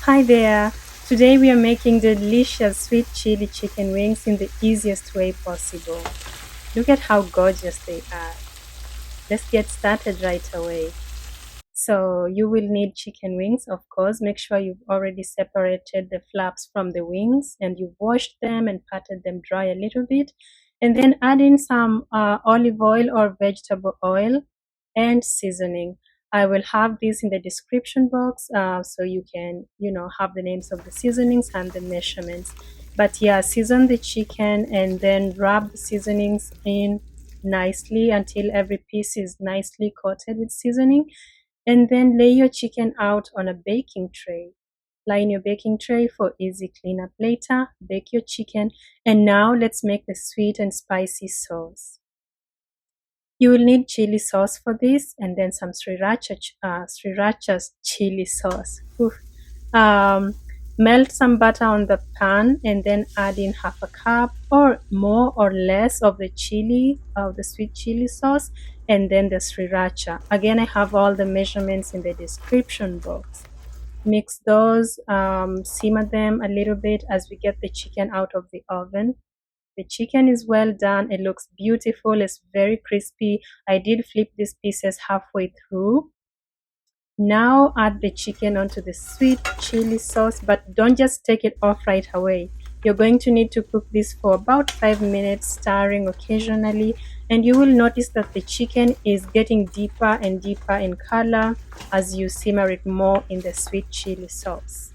Hi there! Today we are making delicious sweet chili chicken wings in the easiest way possible. Look at how gorgeous they are. Let's get started right away. So you will need chicken wings, of course. Make sure you've already separated the flaps from the wings and you've washed them and patted them dry a little bit. And then add in some olive oil or vegetable oil and seasoning. I will have this in the description box so you can, have the names of the seasonings and the measurements. But yeah, season the chicken and then rub the seasonings in nicely until every piece is nicely coated with seasoning, and then lay your chicken out on a baking tray. Line your baking tray for easy cleanup later. Bake your chicken. And now let's make the sweet and spicy sauce. You will need chili sauce for this, and then some sriracha's chili sauce. Oof. Um, Melt some butter on the pan and then add in half a cup or more or less of the sweet chili sauce, and then the sriracha. Again, I have all the measurements in the description box. Mix those, simmer them a little bit as we get the chicken out of the oven. The chicken is well done. It looks beautiful. It's very crispy. I did flip these pieces halfway through. Now add the chicken onto the sweet chili sauce, but don't just take it off right away. You're going to need to cook this for about 5 minutes, stirring occasionally, and you will notice that the chicken is getting deeper and deeper in color as you simmer it more in the sweet chili sauce.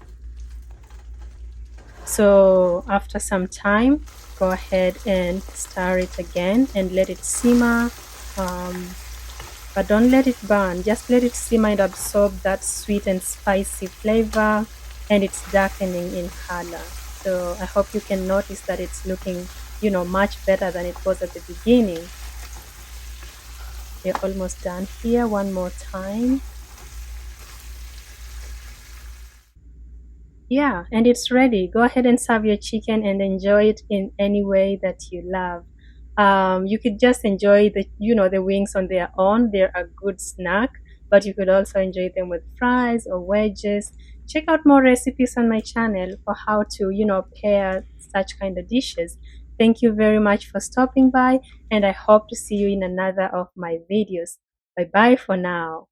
So after some time, go ahead and stir it again and let it simmer. But don't let it burn, just let it simmer and absorb that sweet and spicy flavor, and it's darkening in color. So I hope you can notice that it's looking, much better than it was at the beginning. We're almost done here. One more time. Yeah, and it's ready. Go ahead and serve your chicken and enjoy it in any way that you love. You could just enjoy the wings on their own. They're a good snack, but you could also enjoy them with fries or wedges. Check out more recipes on my channel for how to, pair such kind of dishes. Thank you very much for stopping by, and I hope to see you in another of my videos. Bye bye for now.